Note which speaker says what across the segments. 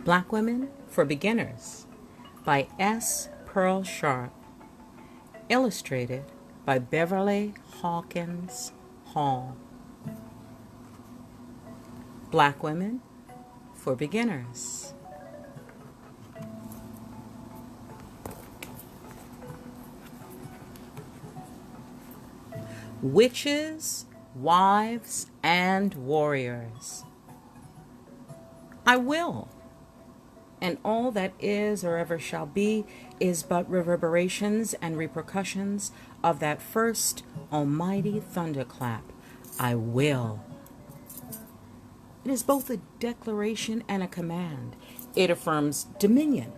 Speaker 1: Black Women for Beginners by S. Pearl Sharp. Illustrated by Beverly Hawkins Hall. Black Women for Beginners. Witches, wives, and warriors. I will, and all that is or ever shall be is but reverberations and repercussions of that first almighty thunderclap. I will. It is both a declaration and a command. It affirms dominion.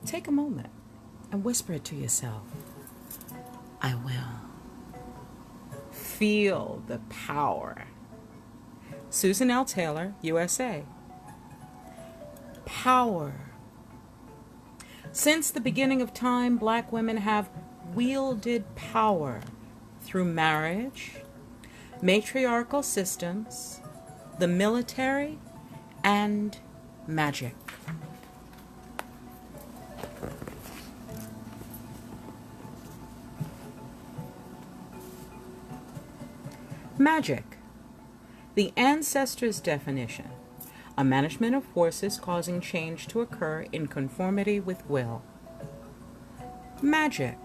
Speaker 1: Take a moment and whisper it to yourself. I will. Feel the power. Susan L. Taylor, USA. Power. Since the beginning of time, black women have wielded power through marriage, matriarchal systems, the military, and magic. Magic, the ancestors' definition, a management of forces causing change to occur in conformity with will. Magic,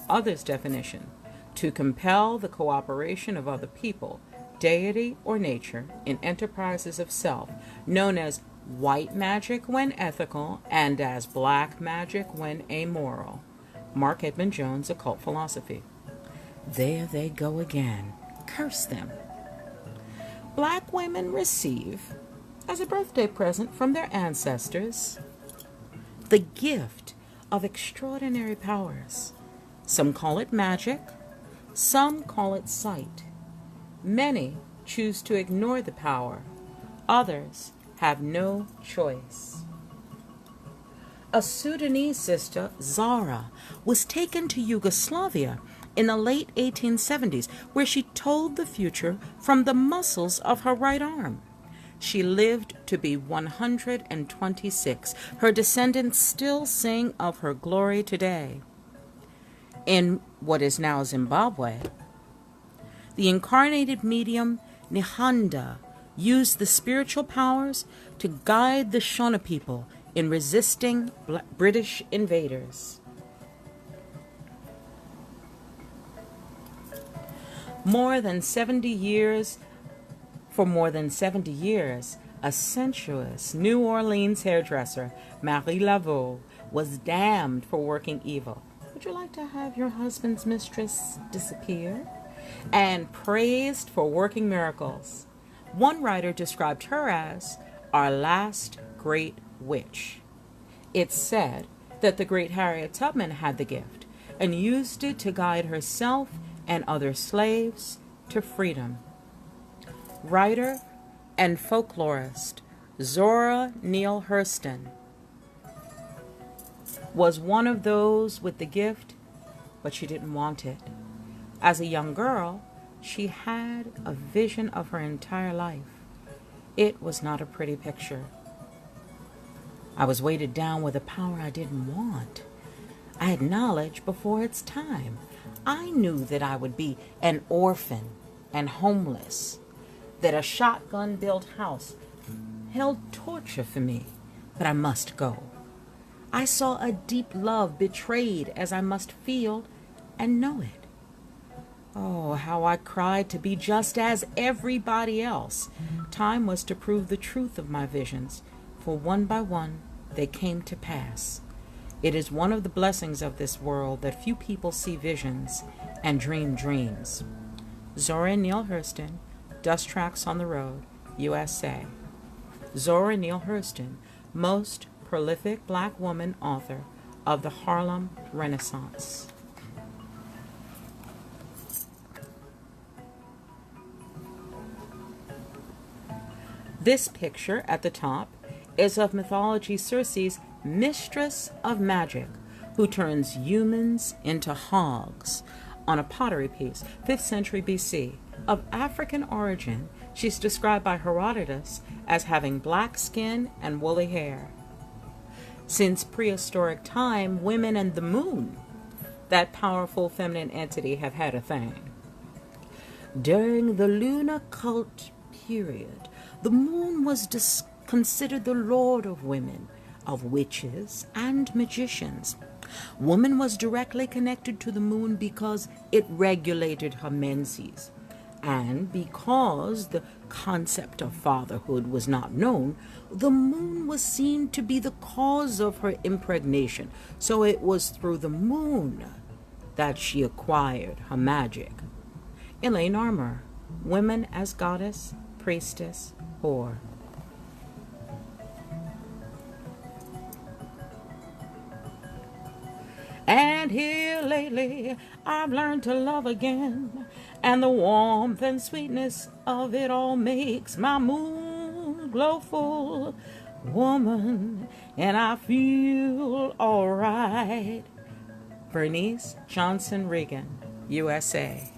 Speaker 1: others' definition, to compel the cooperation of other people, deity, or nature in enterprises of self, known as white magic when ethical and as black magic when amoral. Mark Edmund Jones, Occult Philosophy. There they go again. Curse them. Black women receive, as a birthday present from their ancestors, the gift of extraordinary powers. Some call it magic, some call it sight. Many choose to ignore the power. Others have no choice. A Sudanese sister, Zora, was taken to Yugoslavia in the late 1870s, where she told the future from the muscles of her right arm. She lived to be 126. Her descendants still sing of her glory today. In what is now Zimbabwe, the incarnated medium Nihanda used the spiritual powers to guide the Shona people in resisting British invaders. For more than 70 years, a sensuous New Orleans hairdresser, Marie Laveau, was damned for working evil. Would you like to have your husband's mistress disappear? And praised for working miracles. One writer described her as our last great witch. It's said that the great Harriet Tubman had the gift and used it to guide herself and other slaves to freedom. Writer and folklorist Zora Neale Hurston was one of those with the gift, but she didn't want it. As a young girl, she had a vision of her entire life. It was not a pretty picture. I was weighted down with a power I didn't want. I had knowledge before its time. I knew that I would be an orphan and homeless, that a shotgun-built house held torture for me, but I must go. I saw a deep love betrayed as I must feel and know it. Oh, how I cried to be just as everybody else. Time was to prove the truth of my visions, for one by one they came to pass. It is one of the blessings of this world that few people see visions and dream dreams. Zora Neale Hurston, Dust Tracks on the Road, USA. Zora Neale Hurston, most prolific black woman author of the Harlem Renaissance. This picture at the top is of mythology Cersei's mistress of magic, who turns humans into hogs on a pottery piece, 5th century BC. Of African origin, She's described by Herodotus as having black skin and woolly hair. Since prehistoric time, women and the moon, that powerful feminine entity, have had a thing. During the lunar cult period, the moon was considered the lord of women, of witches and magicians. Woman was directly connected to the moon because it regulated her menses. And because the concept of fatherhood was not known, the moon was seen to be the cause of her impregnation. So it was through the moon that she acquired her magic. Elaine Armour, Women as Goddess, Priestess, Whore. And here lately I've learned to love again, and the warmth and sweetness of it all makes my moon glow full, woman, and I feel alright. Bernice Johnson Regan, USA.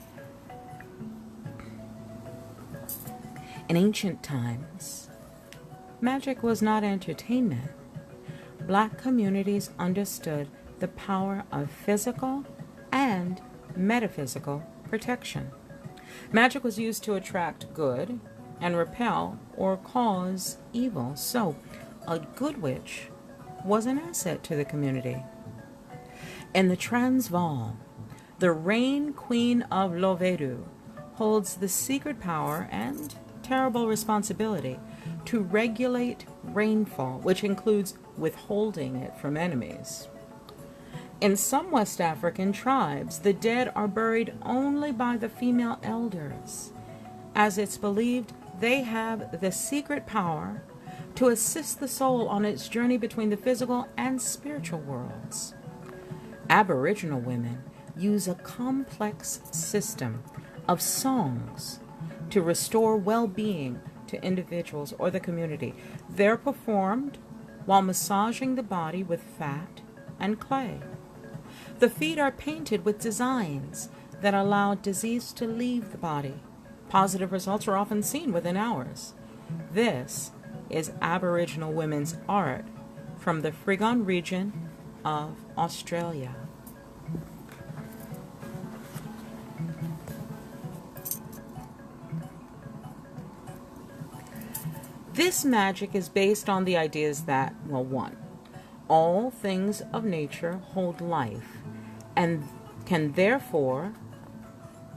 Speaker 1: In ancient times, magic was not entertainment. Black communities understood the power of physical and metaphysical protection. Magic was used to attract good and repel or cause evil, so a good witch was an asset to the community. In the Transvaal, the Rain Queen of Lovero holds the secret power and terrible responsibility to regulate rainfall, which includes withholding it from enemies. In some West African tribes, the dead are buried only by the female elders, as it's believed they have the secret power to assist the soul on its journey between the physical and spiritual worlds. Aboriginal women use a complex system of songs to restore well-being to individuals or the community. They're performed while massaging the body with fat and clay. The feet are painted with designs that allow disease to leave the body. Positive results are often seen within hours. This is Aboriginal women's art from the Frigon region of Australia. This magic is based on the ideas that, well, one, all things of nature hold life and can therefore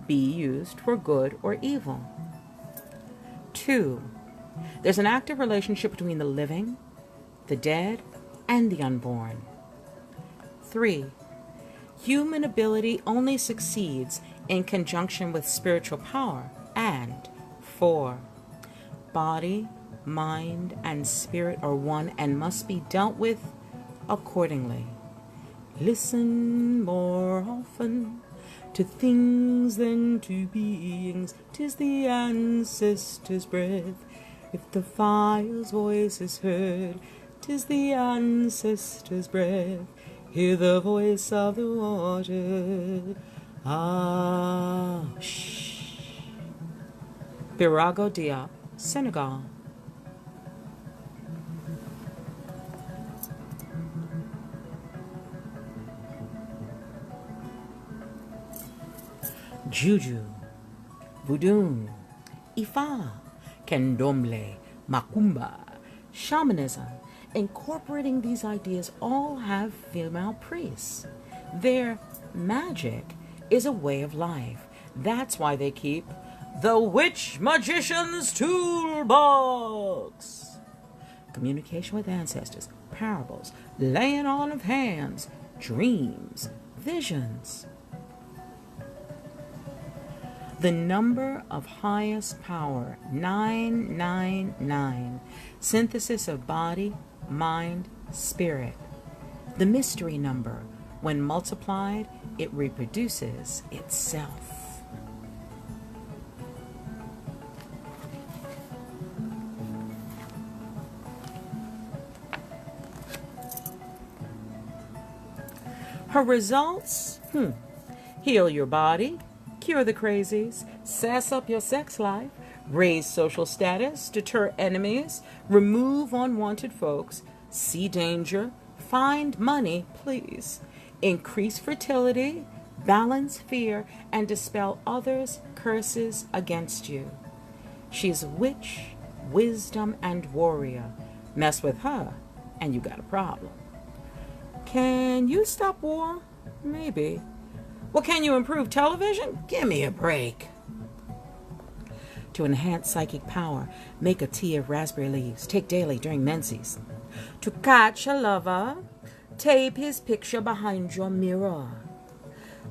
Speaker 1: be used for good or evil. 2, there's an active relationship between the living, the dead, and the unborn. 3, human ability only succeeds in conjunction with spiritual power. And 4, body, mind, and spirit are one and must be dealt with accordingly. Listen more often to things than to beings. 'Tis the ancestors' breath. If the fire's voice is heard, 'tis the ancestors' breath. Hear the voice of the water. Ah, shh. Virago Diop, Senegal. Juju, Voodoo, Ifa, Candomblé, Macumba, shamanism. Incorporating these ideas all have female priests. Their magic is a way of life. That's why they keep the Witch Magician's Toolbox. Communication with ancestors, parables, laying on of hands, dreams, visions. The number of highest power, 999. Synthesis of body, mind, spirit. The mystery number. When multiplied, it reproduces itself. Her results? Heal your body, cure the crazies, sass up your sex life, raise social status, deter enemies, remove unwanted folks, see danger, find money, please, increase fertility, balance fear, and dispel others' curses against you. She is a witch, wisdom, and warrior. Mess with her, and you got a problem. Can you stop war? Maybe. Well, can you improve television? Give me a break. To enhance psychic power, make a tea of raspberry leaves. Take daily during menses. To catch a lover, tape his picture behind your mirror.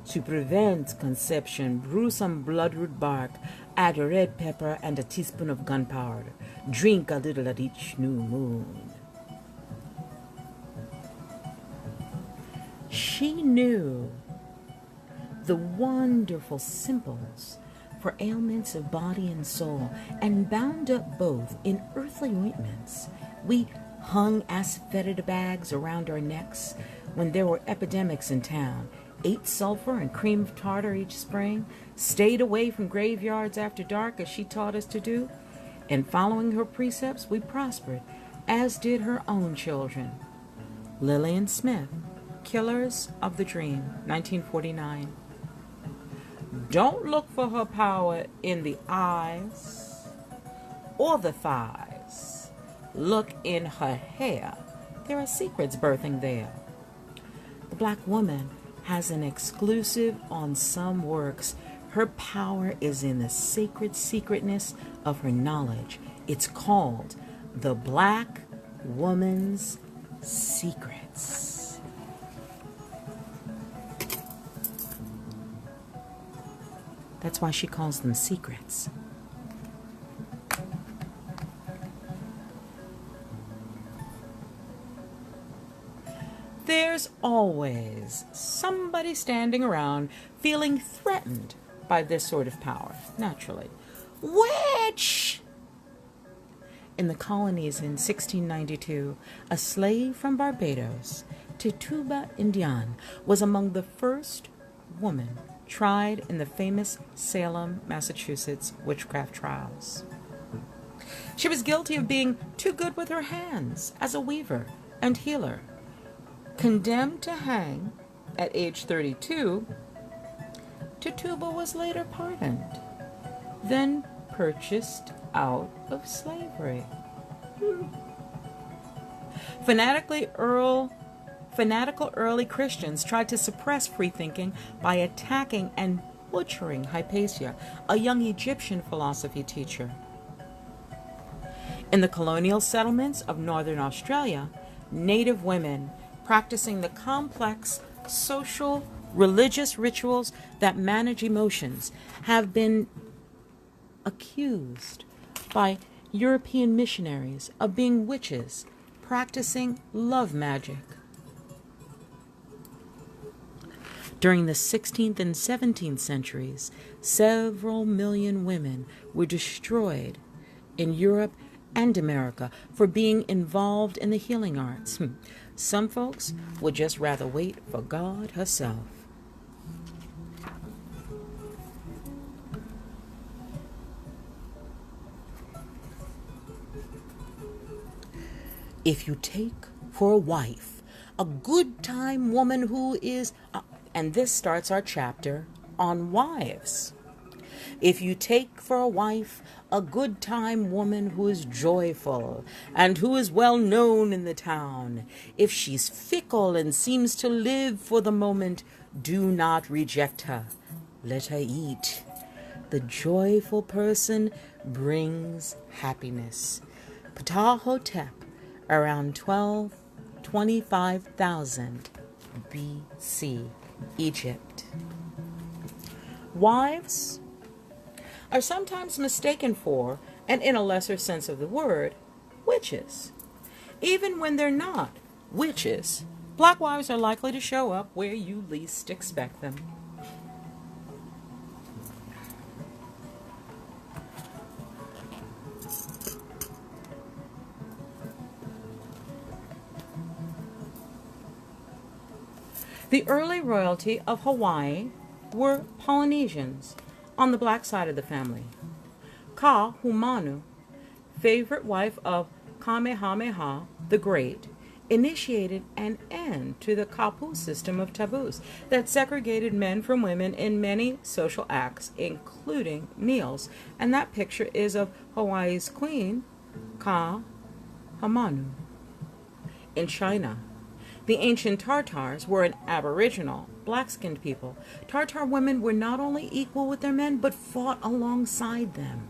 Speaker 1: To prevent conception, brew some bloodroot bark, add red pepper and a teaspoon of gunpowder. Drink a little at each new moon. She knew the wonderful simples for ailments of body and soul, and bound up both in earthly ointments. We hung asafoetida bags around our necks when there were epidemics in town, ate sulfur and cream of tartar each spring, stayed away from graveyards after dark as she taught us to do, and following her precepts we prospered, as did her own children. Lillian Smith, Killers of the Dream, 1949. Don't look for her power in the eyes or the thighs. Look in her hair. There are secrets birthing there. The black woman has an exclusive on some works. Her power is in the sacred secretness of her knowledge. It's called The Black Woman's Secrets. That's why she calls them secrets. There's always somebody standing around feeling threatened by this sort of power, naturally. Witch! In the colonies in 1692, a slave from Barbados, Tituba Indian, was among the first women tried in the famous Salem, Massachusetts witchcraft trials. She was guilty of being too good with her hands as a weaver and healer. Condemned to hang at age 32, Tituba was later pardoned, then purchased out of slavery. Fanatical early Christians tried to suppress free-thinking by attacking and butchering Hypatia, a young Egyptian philosophy teacher. In the colonial settlements of northern Australia, native women practicing the complex social, religious rituals that manage emotions have been accused by European missionaries of being witches practicing love magic. During the 16th and 17th centuries, several million women were destroyed in Europe and America for being involved in the healing arts. Some folks would just rather wait for God herself. If you take for a wife a good time woman who is, and this starts our chapter on wives. If you take for a wife a good time woman who is joyful and who is well known in the town, if she's fickle and seems to live for the moment, do not reject her. Let her eat. The joyful person brings happiness. Ptah-hotep, around 25,000 BC, Egypt. Wives are sometimes mistaken for, and in a lesser sense of the word, witches. Even when they're not witches, black wives are likely to show up where you least expect them. The early royalty of Hawaii were Polynesians on the black side of the family. Ka Humanu, favorite wife of Kamehameha the Great, initiated an end to the Kapu system of taboos that segregated men from women in many social acts, including meals. And that picture is of Hawaii's queen, Ka Hamanu. In China, the ancient Tartars were an aboriginal, black-skinned people. Tartar women were not only equal with their men, but fought alongside them.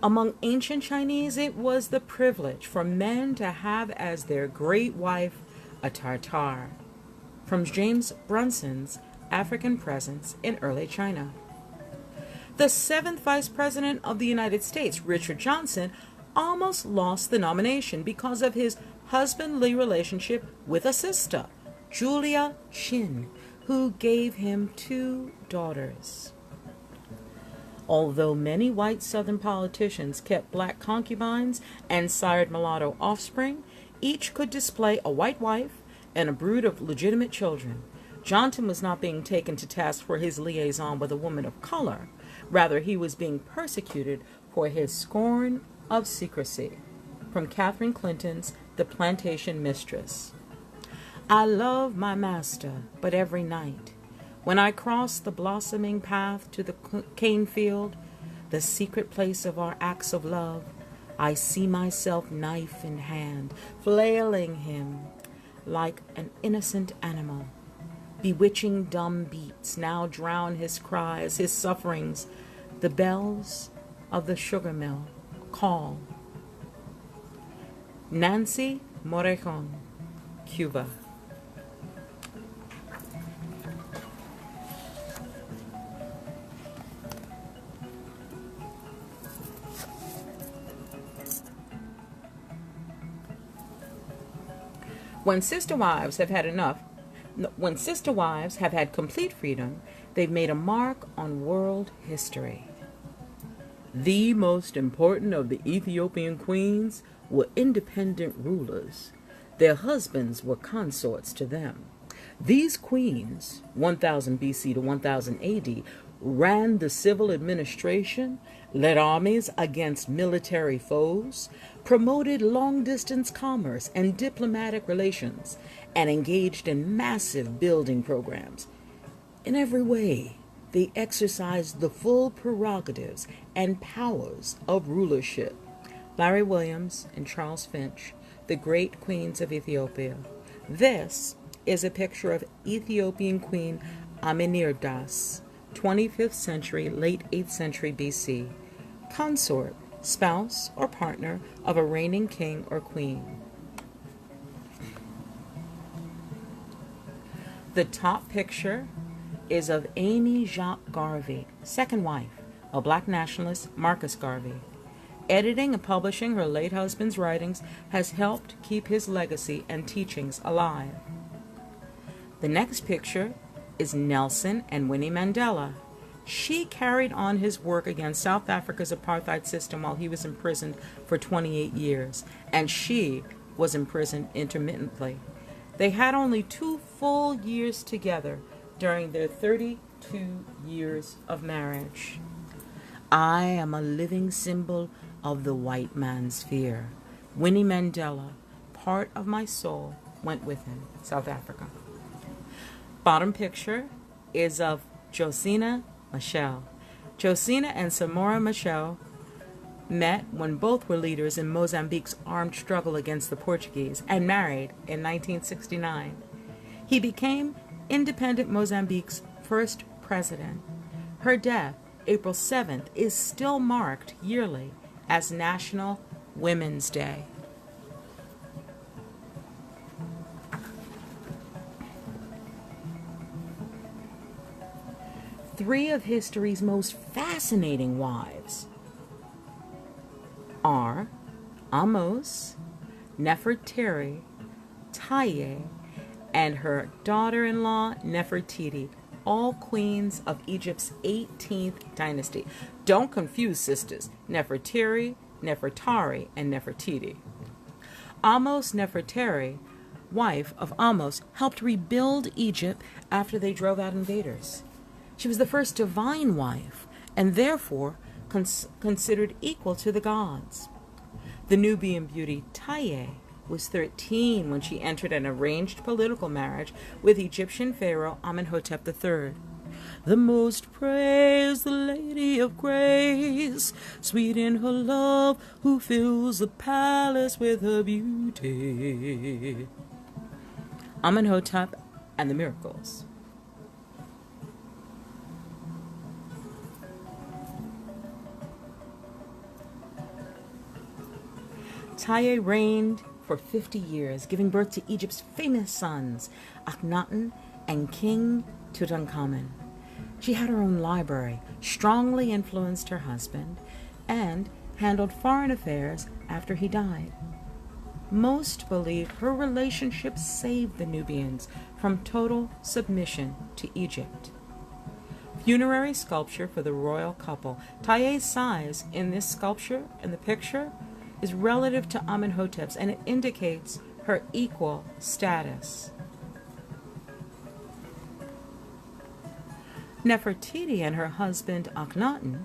Speaker 1: Among ancient Chinese, it was the privilege for men to have as their great wife a Tartar. From James Brunson's African Presence in Early China. The 7th Vice President of the United States, Richard Johnson, almost lost the nomination because of his husbandly relationship with a sister, Julia Chin, who gave him 2 daughters. Although many white Southern politicians kept black concubines and sired mulatto offspring, each could display a white wife and a brood of legitimate children. Johnson was not being taken to task for his liaison with a woman of color. Rather, he was being persecuted for his scorn of secrecy. From Catherine Clinton's The Plantation Mistress. I love my master, but every night, when I cross the blossoming path to the cane field, the secret place of our acts of love, I see myself knife in hand, flailing him like an innocent animal. Bewitching dumb beats now drown his cries, his sufferings. The bells of the sugar mill call. Nancy Morejon, Cuba. When sister wives have had complete freedom, they've made a mark on world history. The most important of the Ethiopian queens were independent rulers. Their husbands were consorts to them. These queens, 1000 BC to 1000 AD, ran the civil administration, led armies against military foes, promoted long-distance commerce and diplomatic relations, and engaged in massive building programs. In every way, they exercised the full prerogatives and powers of rulership. Larry Williams and Charles Finch, The Great Queens of Ethiopia. This is a picture of Ethiopian Queen Amenirdas, 25th century, late 8th century BC. Consort, spouse or partner of a reigning king or queen. The top picture is of Amy Jacques Garvey, second wife of black nationalist Marcus Garvey. Editing and publishing her late husband's writings has helped keep his legacy and teachings alive. The next picture is Nelson and Winnie Mandela. She carried on his work against South Africa's apartheid system while he was imprisoned for 28 years, and she was imprisoned intermittently. They had only 2 full years together during their 32 years of marriage. I am a living symbol of the white man's fear. Winnie Mandela, part of my soul, went with him. South Africa. Bottom picture is of Josina Machel. Josina and Samora Machel met when both were leaders in Mozambique's armed struggle against the Portuguese and married in 1969. He became independent Mozambique's first president. Her death, April 7th, is still marked yearly as National Women's Day. Three of history's most fascinating wives are Amos, Nefertiti, Taye, and her daughter-in-law Nefertiti, all queens of Egypt's 18th dynasty. Don't confuse sisters, Nefertiti, Nefertari, and Nefertiti. Amos Nefertari, wife of Amos, helped rebuild Egypt after they drove out invaders. She was the first divine wife, and therefore considered equal to the gods. The Nubian beauty Taye was 13 when she entered an arranged political marriage with Egyptian pharaoh Amenhotep III. The most praised, the Lady of Grace, sweet in her love, who fills the palace with her beauty. Amenhotep and the miracles. Taye reigned for 50 years, giving birth to Egypt's famous sons, Akhenaten and King Tutankhamun. She had her own library, strongly influenced her husband, and handled foreign affairs after he died. Most believe her relationship saved the Nubians from total submission to Egypt. Funerary sculpture for the royal couple. Taye's size in this sculpture, in the picture, is relative to Amenhotep's, and it indicates her equal status. Nefertiti and her husband Akhenaten,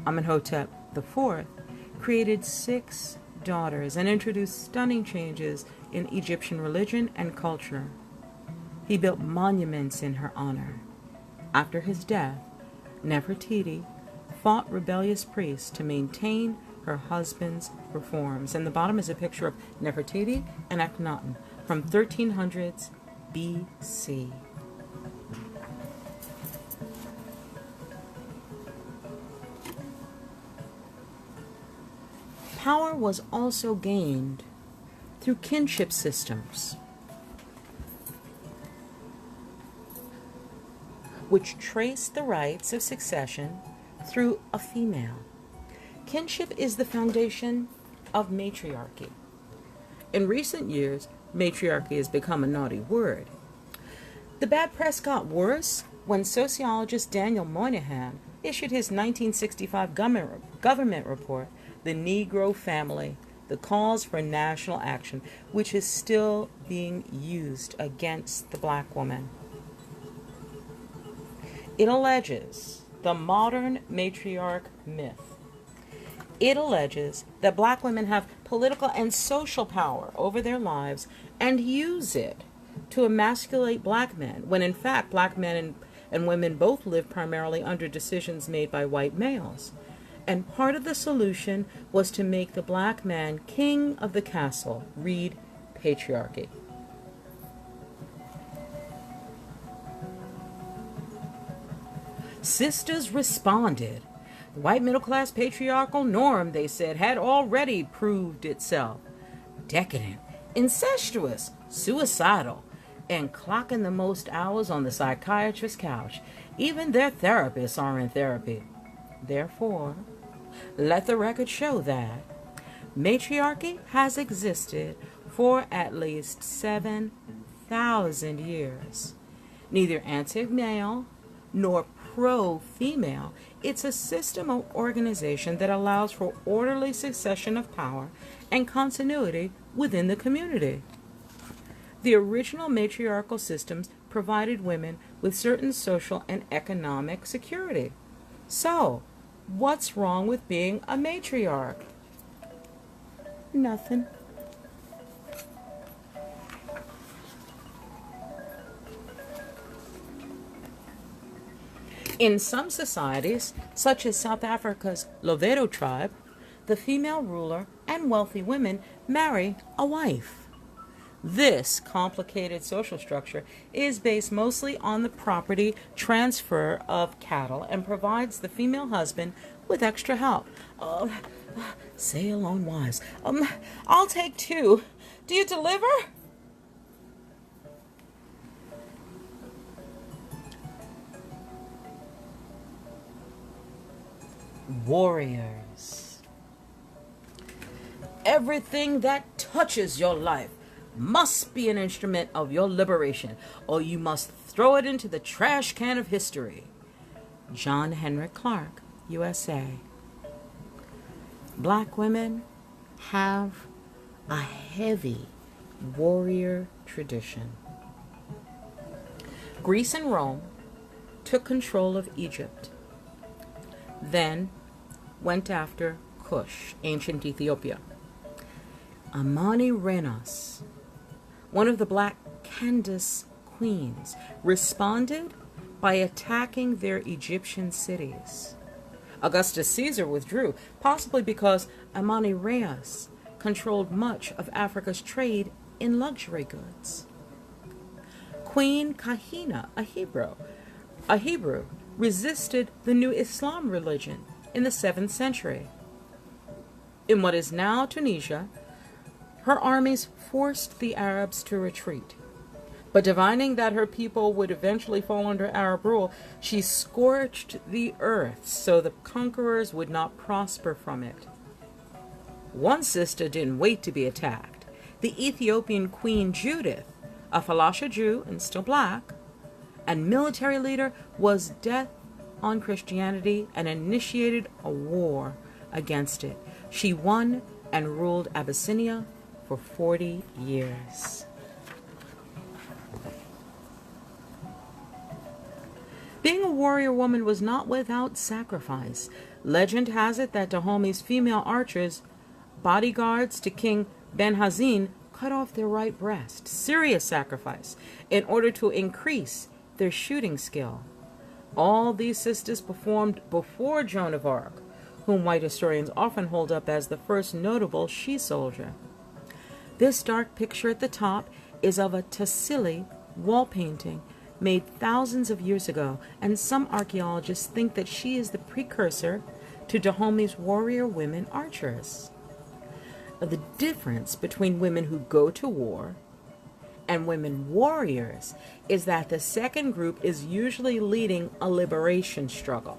Speaker 1: Amenhotep IV, created 6 daughters and introduced stunning changes in Egyptian religion and culture. He built monuments in her honor. After his death, Nefertiti fought rebellious priests to maintain her husband's reforms. And the bottom is a picture of Nefertiti and Akhenaten from 1300s BC. Power was also gained through kinship systems, which traced the rights of succession through a female. Kinship is the foundation of matriarchy. In recent years, matriarchy has become a naughty word. The bad press got worse when sociologist Daniel Moynihan issued his 1965 government report, The Negro Family, the Cause for National Action, which is still being used against the black woman. It alleges the modern matriarch myth. It alleges that black women have political and social power over their lives and use it to emasculate black men, when in fact black men and women both live primarily under decisions made by white males. And part of the solution was to make the black man king of the castle. Read Patriarchy. Sisters responded. The white middle-class patriarchal norm, they said, had already proved itself decadent, incestuous, suicidal, and clocking the most hours on the psychiatrist's couch. Even their therapists are in therapy. Therefore, let the record show that matriarchy has existed for at least 7,000 years. Neither anti-male nor pro-female. It's a system of organization that allows for orderly succession of power and continuity within the community. The original matriarchal systems provided women with certain social and economic security. So, what's wrong with being a matriarch? Nothing. In some societies, such as South Africa's Lovero Tribe, the female ruler and wealthy women marry a wife. This complicated social structure is based mostly on the property transfer of cattle and provides the female husband with extra help. Say alone wives. I'll take 2. Do you deliver? Warriors. Everything that touches your life must be an instrument of your liberation, or you must throw it into the trash can of history. John Henrik Clark, USA. Black women have a heavy warrior tradition. Greece and Rome took control of Egypt. then went after Kush, ancient Ethiopia. Amani Renas, one of the Black Candace queens, responded by attacking their Egyptian cities. Augustus Caesar withdrew, possibly because Amani Renas controlled much of Africa's trade in luxury goods. Queen Kahina, a Hebrew, resisted the new Islam religion in the 7th century. In what is now Tunisia, her armies forced the Arabs to retreat. But divining that her people would eventually fall under Arab rule, she scorched the earth so the conquerors would not prosper from it. One sister didn't wait to be attacked. The Ethiopian Queen Judith, a Falasha Jew and still black, and military leader, was death on Christianity and initiated a war against it. She won and ruled Abyssinia for 40 years. Being a warrior woman was not without sacrifice. Legend has it that Dahome's female archers, bodyguards to King Ben-Hazin, cut off their right breast, serious sacrifice, in order to increase their shooting skill. All these sisters performed before Joan of Arc, whom white historians often hold up as the first notable she-soldier. This dark picture at the top is of a Tassili wall painting made thousands of years ago, and some archaeologists think that she is the precursor to Dahome's warrior women archers. The difference between women who go to war and women warriors is that the second group is usually leading a liberation struggle.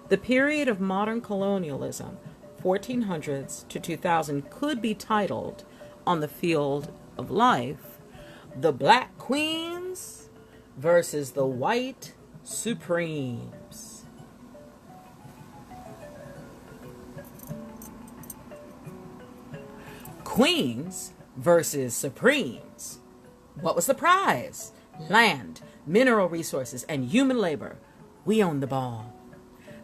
Speaker 1: The period of modern colonialism, 1400s to 2000, could be titled, on the field of life, The Black Queens versus the White Supremes. Queens versus Supremes. What was the prize? Land, mineral resources, and human labor. We own the ball.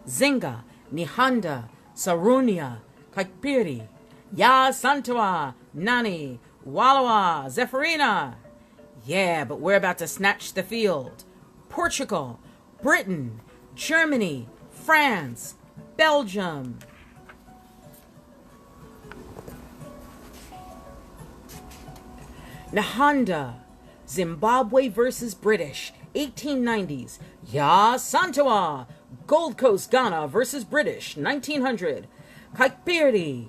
Speaker 1: Zinga, Nihanda, Sarunia, Kaikpiri, Ya Santua, Nani, Walawa, Zephyrina. Yeah, but we're about to snatch the field. Portugal, Britain, Germany, France, Belgium. Nahanda, Zimbabwe versus British, 1890s. Ya Santua, Gold Coast, Ghana versus British, 1900. Kaikpiri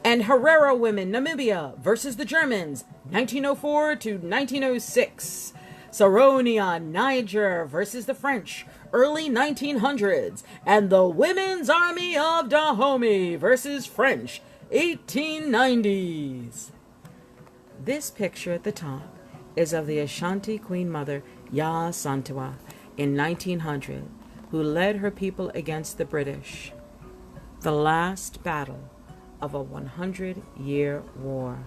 Speaker 1: and Herero women, Namibia versus the Germans, 1904 to 1906. Saronia, Niger versus the French, early 1900s. And the Women's Army of Dahomey versus French, 1890s. This picture at the top is of the Ashanti Queen Mother, Ya Santua, in 1900, who led her people against the British. The last battle of a 100-year war.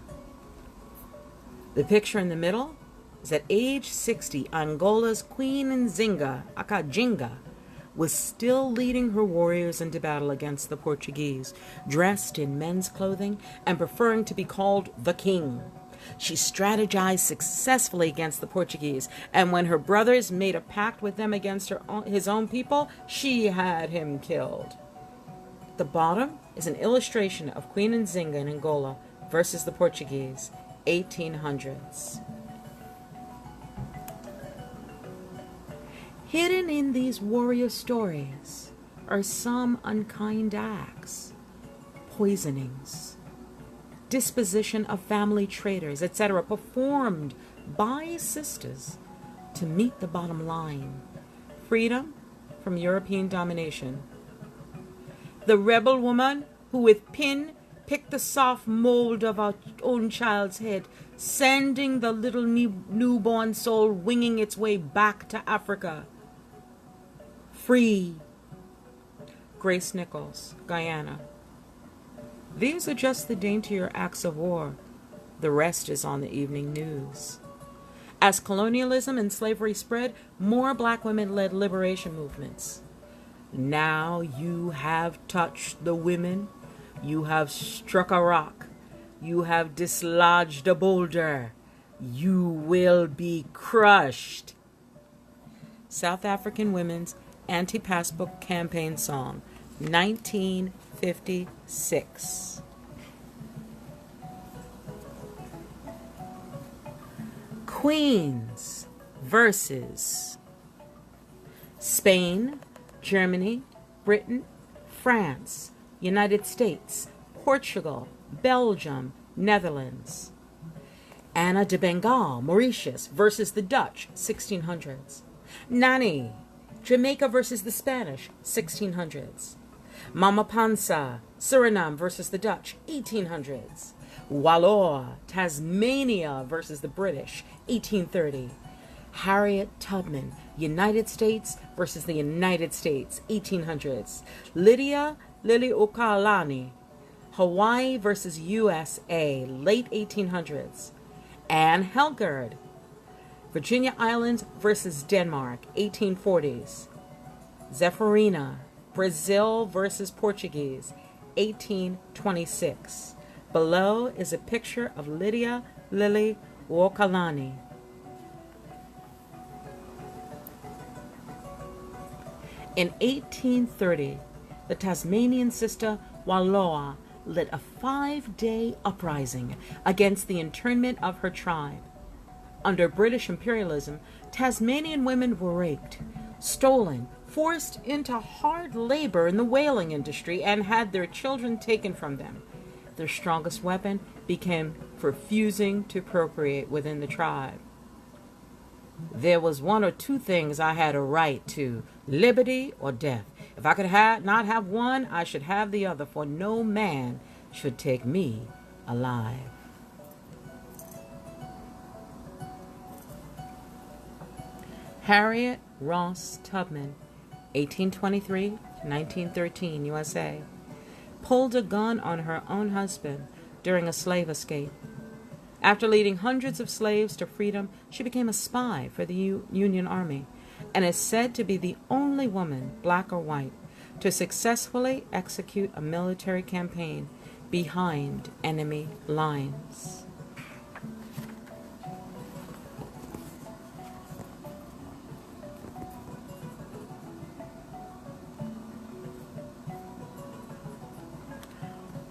Speaker 1: The picture in the middle is at age 60, Angola's Queen Nzinga, Akajinga, was still leading her warriors into battle against the Portuguese, dressed in men's clothing and preferring to be called the King. She strategized successfully against the Portuguese, and when her brothers made a pact with them against his own people, she had him killed. The bottom is an illustration of Queen Nzinga in Angola versus the Portuguese, 1800s. Hidden in these warrior stories are some unkind acts, poisonings, disposition of family traitors, etc., performed by sisters to meet the bottom line: freedom from European domination. The rebel woman who with pin picked the soft mold of our own child's head, sending the little newborn soul winging its way back to Africa. Free. Grace Nichols, Guyana. These are just the daintier acts of war. The rest is on the evening news. As colonialism and slavery spread, more black women led liberation movements. Now you have touched the women, you have struck a rock, you have dislodged a boulder, you will be crushed. South African Women's Anti-Passbook Campaign Song, 1956. Queens versus Spain, Germany, Britain, France, United States, Portugal, Belgium, Netherlands. Anna de Bengal, Mauritius versus the Dutch, 1600s. Nani, Jamaica versus the Spanish, 1600s. Mama Panza, Suriname versus the Dutch, 1800s. Wallowa, Tasmania versus the British, 1830. Harriet Tubman, United States versus the United States, 1800s. Lydia Liliuokalani, Hawaii versus USA, late 1800s. Anne Helgard, Virginia Islands versus Denmark, 1840s. Zephyrina, Brazil versus Portuguese, 1826. Below is a picture of Lydia Liliuokalani. In 1830, the Tasmanian sister Wallowa led a 5-day uprising against the internment of her tribe. Under British imperialism, Tasmanian women were raped, stolen, forced into hard labor in the whaling industry, and had their children taken from them. Their strongest weapon became refusing to procreate within the tribe. There was one or two things I had a right to, liberty or death. If I could not have one, I should have the other, for no man should take me alive. Harriet Ross Tubman, 1823 to 1913, USA, pulled a gun on her own husband during a slave escape. After leading hundreds of slaves to freedom, she became a spy for the Union Army and is said to be the only woman, black or white, to successfully execute a military campaign behind enemy lines.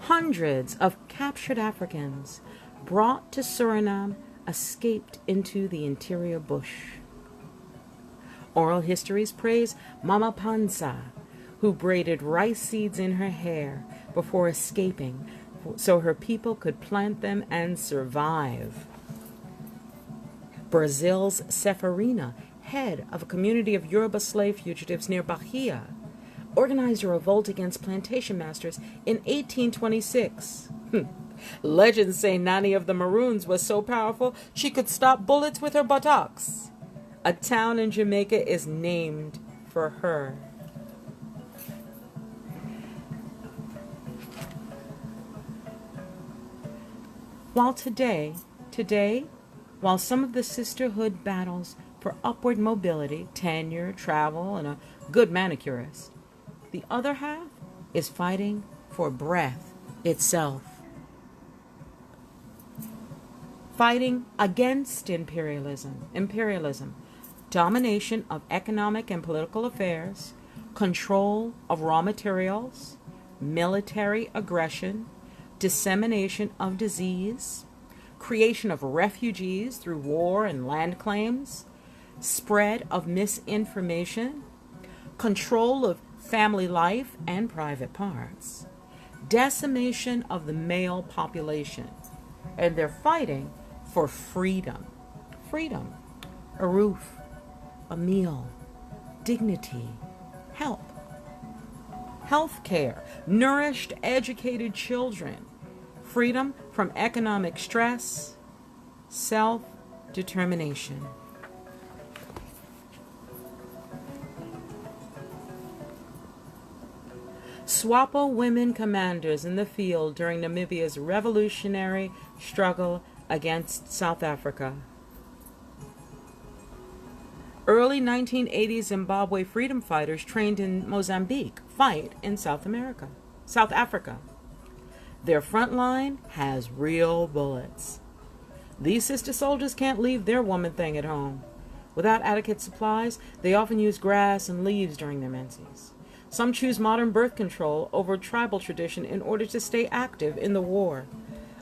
Speaker 1: Hundreds of captured Africans brought to Suriname escaped into the interior bush. Oral histories praise Mama Panza, who braided rice seeds in her hair before escaping so her people could plant them and survive. Brazil's Zephyrina, head of a community of Yoruba slave fugitives near Bahia, organized a revolt against plantation masters in 1826. Legends say Nani of the Maroons was so powerful she could stop bullets with her buttocks. A town in Jamaica is named for her. While today, while some of the sisterhood battles for upward mobility, tenure, travel, and a good manicurist, the other half is fighting for breath itself. Fighting against imperialism, domination of economic and political affairs, control of raw materials, military aggression, dissemination of disease, creation of refugees through war and land claims, spread of misinformation, control of family life and private parts, decimation of the male population, and they're fighting for freedom. Freedom, a roof, a meal, dignity, help, health care, nourished, educated children, freedom from economic stress, self-determination. Swapo women commanders in the field during Namibia's revolutionary struggle against South Africa. Early 1980s Zimbabwe freedom fighters trained in Mozambique fight in South Africa. Their front line has real bullets. These sister soldiers can't leave their woman thing at home. Without adequate supplies, they often use grass and leaves during their menses. Some choose modern birth control over tribal tradition in order to stay active in the war.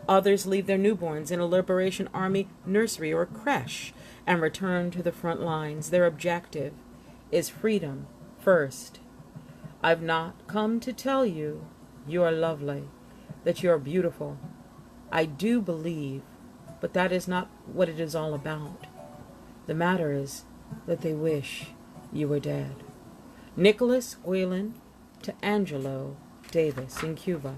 Speaker 1: Others leave their newborns in a Liberation Army nursery or creche and return to the front lines. Their objective is freedom first. I've not come to tell you you are lovely, that you are beautiful. I do believe, but that is not what it is all about. The matter is that they wish you were dead. Nicholas Whelan to Angelo Davis in Cuba.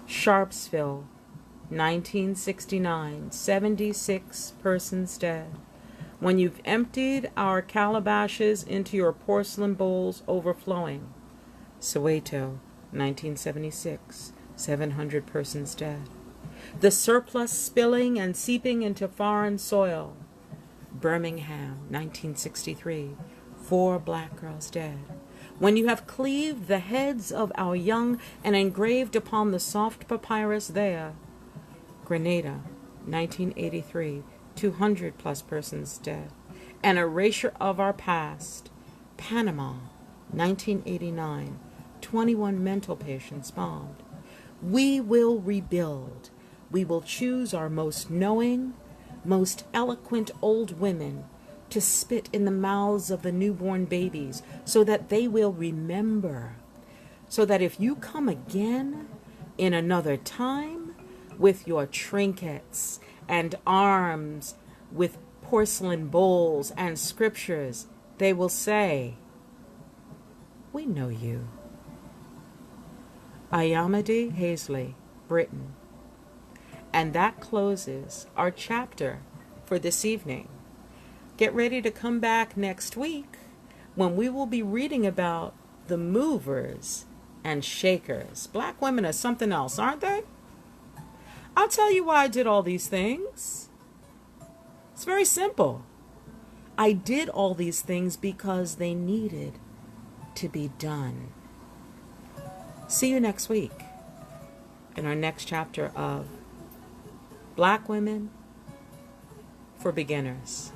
Speaker 1: Sharpsville, 1969, 76 persons dead. When you've emptied our calabashes into your porcelain bowls overflowing. Soweto, 1976, 700 persons dead. The surplus spilling and seeping into foreign soil. Birmingham, 1963, 4 black girls dead. When you have cleaved the heads of our young and engraved upon the soft papyrus there. Grenada, 1983, 200 plus persons dead. An erasure of our past. Panama, 1989, 21 mental patients bombed. We will rebuild. We will choose our most knowing, most eloquent old women to spit in the mouths of the newborn babies so that they will remember. So that if you come again in another time with your trinkets and arms with porcelain bowls and scriptures, they will say, "We know you." Ayamide Hazley, Britain. And that closes our chapter for this evening. Get ready to come back next week when we will be reading about the movers and shakers. Black women are something else, aren't they? I'll tell you why I did all these things. It's very simple. I did all these things because they needed to be done. See you next week in our next chapter of Black Women for Beginners.